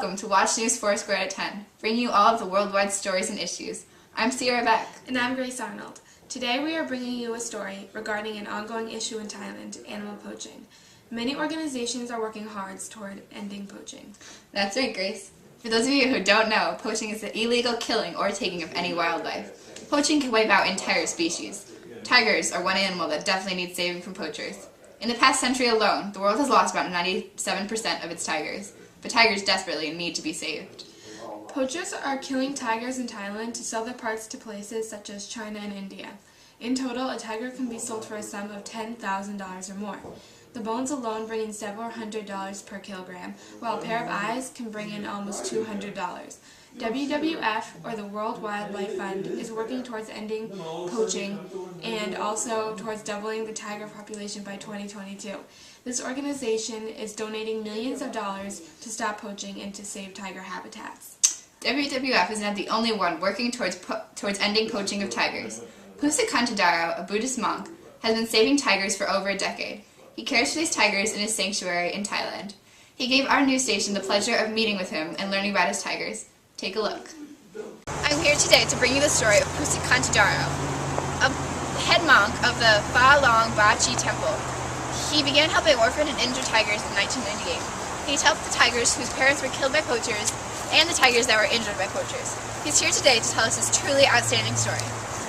welcome to Watch News 4 Squared at 10, bringing you all of the worldwide stories and issues. I'm Sierra Beck. And I'm Grace Arnold. Today we are bringing you a story regarding an ongoing issue in Thailand, animal poaching. Many organizations are working hard toward ending poaching. That's right, Grace. For those of you who don't know, poaching is the illegal killing or taking of any wildlife. Poaching can wipe out entire species. Tigers are one animal that definitely needs saving from poachers. In the past century alone, the world has lost about 97% of its tigers, but tigers desperately need to be saved. Poachers are killing tigers in Thailand to sell their parts to places such as China and India. In total, a tiger can be sold for a sum of $10,000 or more. The bones alone bring in several $100s per kilogram, while a pair of eyes can bring in almost $200. WWF, or the World Wildlife Fund, is working towards ending poaching and also towards doubling the tiger population by 2022. This organization is donating millions of dollars to stop poaching and to save tiger habitats. WWF is not the only one working towards ending poaching of tigers. Pusit Kantadaro, a Buddhist monk, has been saving tigers for over a decade. He cares for these tigers in his sanctuary in Thailand. He gave our news station the pleasure of meeting with him and learning about his tigers. Take a look. I'm here today to bring you the story of Pusit Kantadaro, a head monk of the Pha Long Bachi temple. He began helping orphan and injured tigers in 1998. He helped the tigers whose parents were killed by poachers and the tigers that were injured by poachers. He's here today to tell us his truly outstanding story.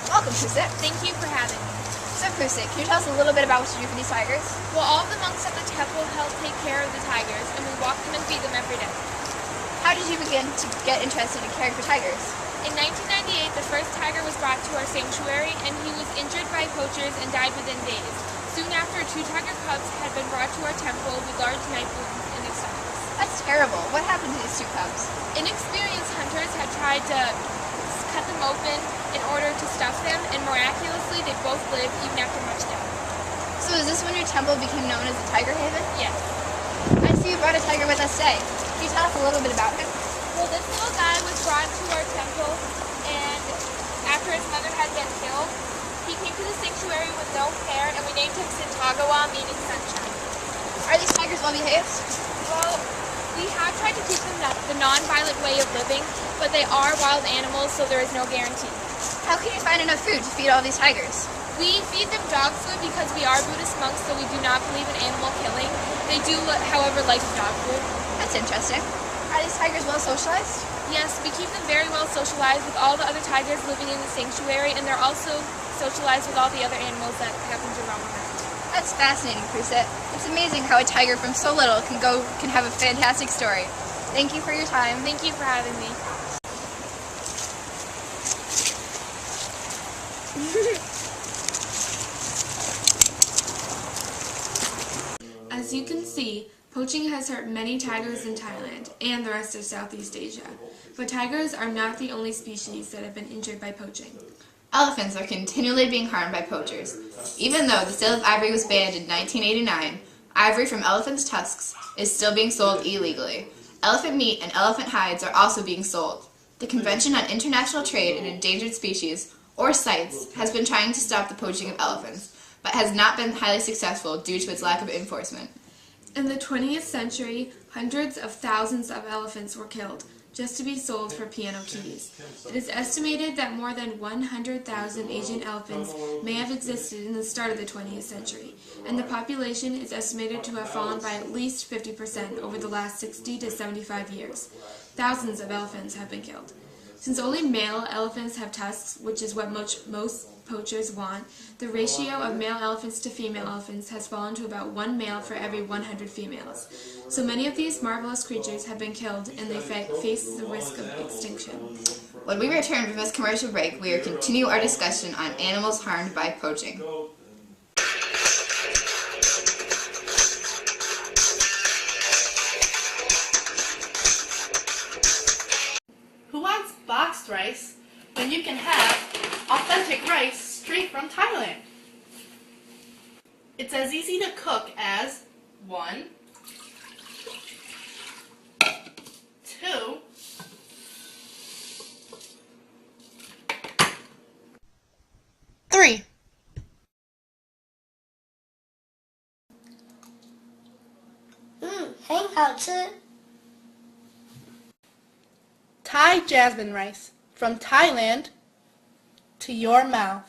Welcome, Pusit. Thank you for having me. So, Pusit, can you tell us a little bit about what you do for these tigers? Well, all of the monks at the temple help take care of the tigers, and we walk them and feed them every day. How did you begin to get interested in caring for tigers? In 1998, the first tiger was brought to our sanctuary, and he was injured by poachers and died within days. Soon after, 2 tiger cubs had been brought to our temple with large knife wounds in their stomachs. That's terrible. What happened to these 2 cubs? Inexperienced hunters had tried to cut them open in order to stuff them, and miraculously they both lived even after much death. So is this when your temple became known as the Tiger Haven? Yes. I see you brought a tiger with us today. Can you tell us a little bit about him? Well, this little guy was brought to our temple, and after his mother had been killed, he came to the sanctuary with no hair, and we named him Sintagawa, meaning sunshine. Are these tigers well behaved? Well, we have tried to teach them the non-violent way of living, but they are wild animals, so there is no guarantee. How can you find enough food to feed all these tigers? We feed them dog food because we are Buddhist monks, so we do not believe in animal killing. They do, however, like dog food. That's interesting. Are these tigers well socialized? Yes, we keep them very well socialized with all the other tigers living in the sanctuary, and they're also socialized with all the other animals that happen to roam around. That's fascinating, Pusit. It's amazing how a tiger from so little can have a fantastic story. Thank you for your time. Thank you for having me. As you can see, poaching has hurt many tigers in Thailand and the rest of Southeast Asia. But tigers are not the only species that have been injured by poaching. Elephants are continually being harmed by poachers. Even though the sale of ivory was banned in 1989, ivory from elephants' tusks is still being sold illegally. Elephant meat and elephant hides are also being sold. The Convention on International Trade in Endangered Species, or CITES, has been trying to stop the poaching of elephants, but has not been highly successful due to its lack of enforcement. In the 20th century, hundreds of thousands of elephants were killed just to be sold for piano keys. It is estimated that more than 100,000 Asian elephants may have existed in the start of the 20th century, and the population is estimated to have fallen by at least 50% over the last 60 to 75 years. Thousands of elephants have been killed. Since only male elephants have tusks, which is what most poachers want, the ratio of male elephants to female elephants has fallen to about 1 male for every 100 females. So many of these marvelous creatures have been killed, and they face the risk of extinction. When we return from this commercial break, we will continue our discussion on animals harmed by poaching. Who wants boxed rice when you can have authentic rice straight from Thailand? It's as easy to cook as 1, 2, 3. Thai jasmine rice, from Thailand to your mouth.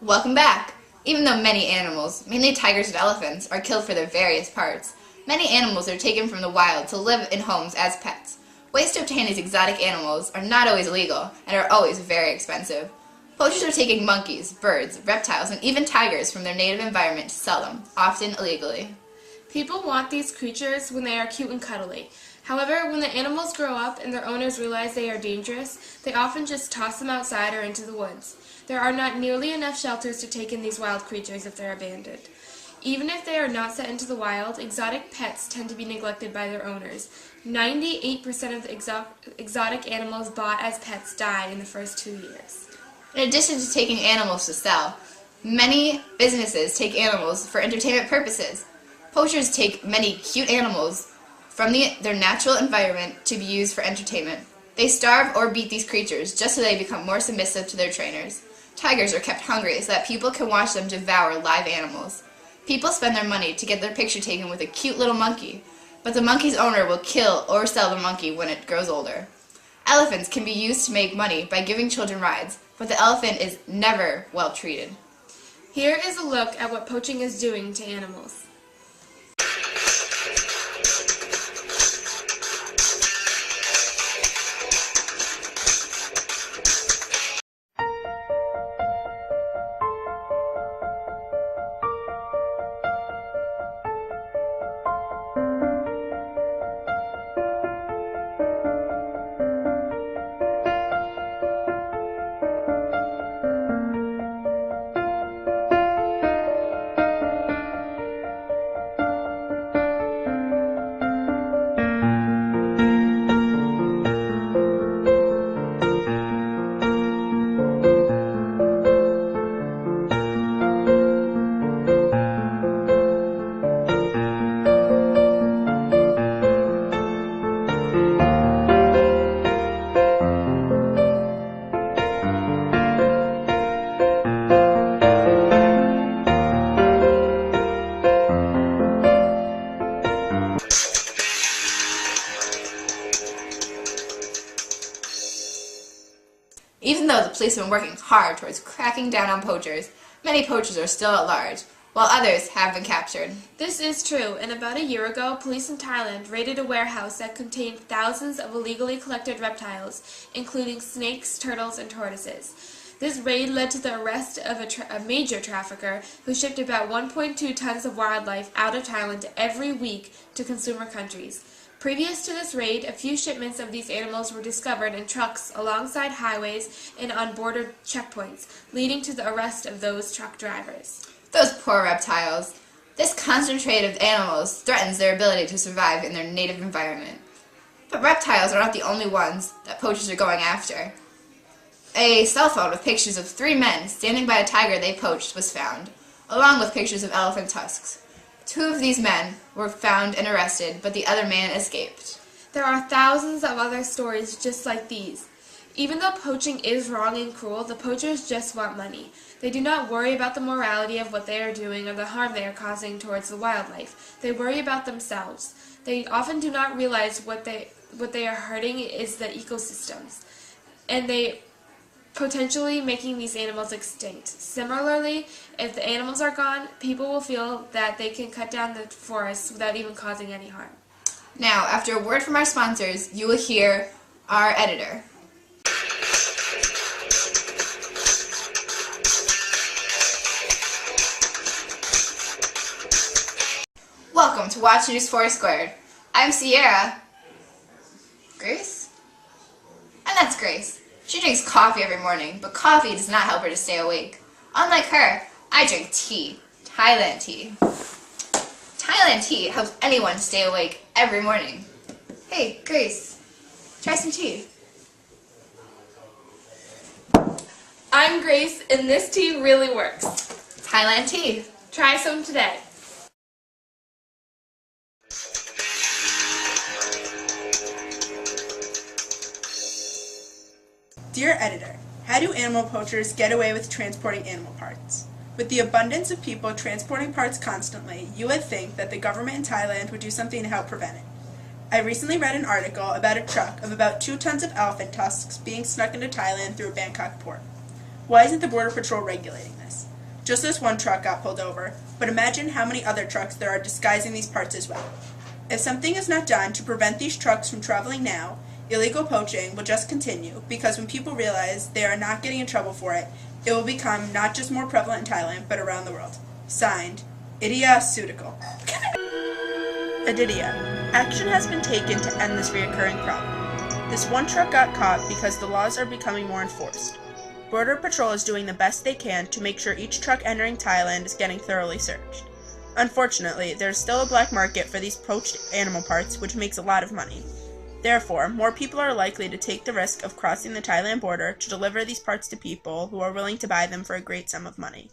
Welcome back! Even though many animals, mainly tigers and elephants, are killed for their various parts, many animals are taken from the wild to live in homes as pets. Ways to obtain these exotic animals are not always legal and are always very expensive. Poachers are taking monkeys, birds, reptiles, and even tigers from their native environment to sell them, often illegally. People want these creatures when they are cute and cuddly. However, when the animals grow up and their owners realize they are dangerous, they often just toss them outside or into the woods. There are not nearly enough shelters to take in these wild creatures if they're abandoned. Even if they are not set into the wild, exotic pets tend to be neglected by their owners. 98% of the exotic animals bought as pets die in the first 2 years. In addition to taking animals to sell, many businesses take animals for entertainment purposes. Poachers take many cute animals from their natural environment to be used for entertainment. They starve or beat these creatures just so they become more submissive to their trainers. Tigers are kept hungry so that people can watch them devour live animals. People spend their money to get their picture taken with a cute little monkey, but the monkey's owner will kill or sell the monkey when it grows older. Elephants can be used to make money by giving children rides, but the elephant is never well treated. Here is a look at what poaching is doing to animals. Even though the police have been working hard towards cracking down on poachers, many poachers are still at large, while others have been captured. This is true, and about a year ago, police in Thailand raided a warehouse that contained thousands of illegally collected reptiles, including snakes, turtles, and tortoises. This raid led to the arrest of a major trafficker who shipped about 1.2 tons of wildlife out of Thailand every week to consumer countries. Previous to this raid, a few shipments of these animals were discovered in trucks alongside highways and on border checkpoints, leading to the arrest of those truck drivers. Those poor reptiles. This concentrate of animals threatens their ability to survive in their native environment. But reptiles are not the only ones that poachers are going after. A cell phone with pictures of 3 men standing by a tiger they poached was found, along with pictures of elephant tusks. 2 of these men were found and arrested, but the other man escaped. There are thousands of other stories just like these. Even though poaching is wrong and cruel, the poachers just want money. They do not worry about the morality of what they are doing or the harm they are causing towards the wildlife. They worry about themselves. They often do not realize what they are hurting is the ecosystems, and they potentially making these animals extinct. Similarly, if the animals are gone, people will feel that they can cut down the forests without even causing any harm. Now, after a word from our sponsors, you will hear our editor. Welcome to WatchNews4 Squared. I'm Sierra. Grace? And that's Grace. She drinks coffee every morning, but coffee does not help her to stay awake. Unlike her, I drink tea. Thailand tea. Thailand tea helps anyone stay awake every morning. Hey, Grace, try some tea. I'm Grace, and this tea really works. Thailand tea. Try some today. Dear Editor, how do animal poachers get away with transporting animal parts? With the abundance of people transporting parts constantly, you would think that the government in Thailand would do something to help prevent it. I recently read an article about a truck of about 2 tons of elephant tusks being snuck into Thailand through a Bangkok port. Why isn't the Border Patrol regulating this? Just this one truck got pulled over, but imagine how many other trucks there are disguising these parts as well. If something is not done to prevent these trucks from traveling now, illegal poaching will just continue, because when people realize they are not getting in trouble for it, it will become not just more prevalent in Thailand, but around the world. Signed, Idia Sudical. Adidia. Action has been taken to end this reoccurring problem. This one truck got caught because the laws are becoming more enforced. Border Patrol is doing the best they can to make sure each truck entering Thailand is getting thoroughly searched. Unfortunately, there is still a black market for these poached animal parts, which makes a lot of money. Therefore, more people are likely to take the risk of crossing the Thailand border to deliver these parts to people who are willing to buy them for a great sum of money.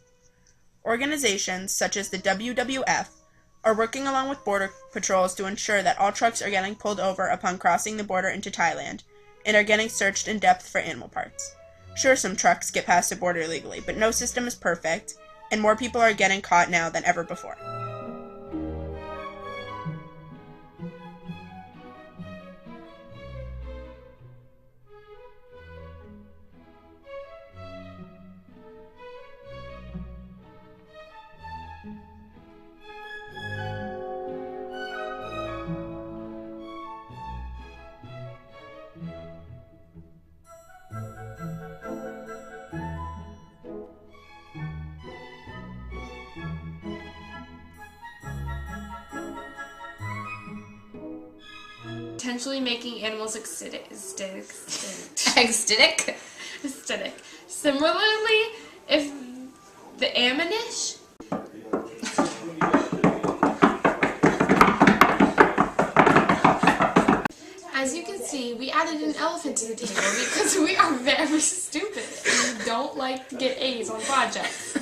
Organizations such as the WWF are working along with border patrols to ensure that all trucks are getting pulled over upon crossing the border into Thailand and are getting searched in depth for animal parts. Sure, some trucks get past the border legally, but no system is perfect, and more people are getting caught now than ever before. Potentially making animals acidic. Aesthetic? Acidic. Similarly, if the Amanish as you can see, we added an elephant to the table because we are very stupid and we don't like to get A's on projects.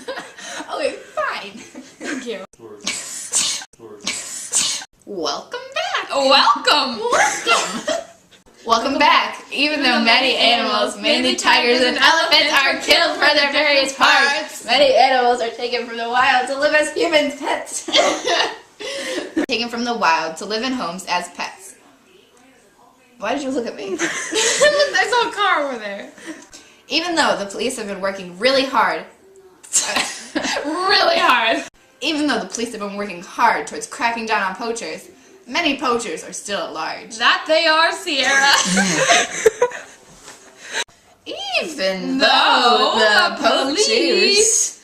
Okay, fine. Thank you. Welcome back. Welcome. Welcome back. Even though many animals, mainly tigers and elephants, are killed for their various parts, many animals are taken from the wild to live as humans' pets. Taken from the wild to live in homes as pets. Why did you look at me? I saw a car over there. Even though the police have been working really hard. Really hard. Even though the police have been working hard towards cracking down on poachers, many poachers are still at large. That they are, Sierra. Even though the poachers...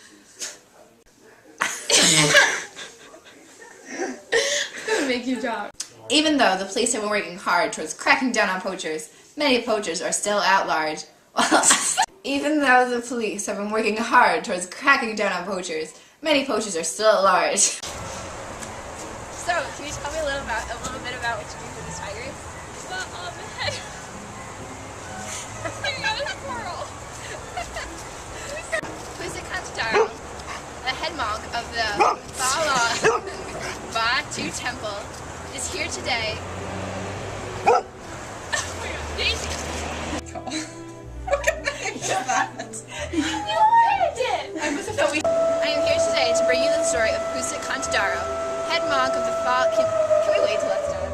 I'm gonna make you talk. Even though the police have been working hard towards cracking down on poachers, many poachers are still at large. Even though the police have been working hard towards cracking down on poachers, many poachers are still at large. So, can you tell me a little bit about what you do for the tigers? Well, there goes a squirrel. Pusakantadaro, the head monk of the Batu Temple, is here today. Oh my god, Daisy! I am here today to bring you the story of Pusakantadaro, head monk of the Can we wait till that's done?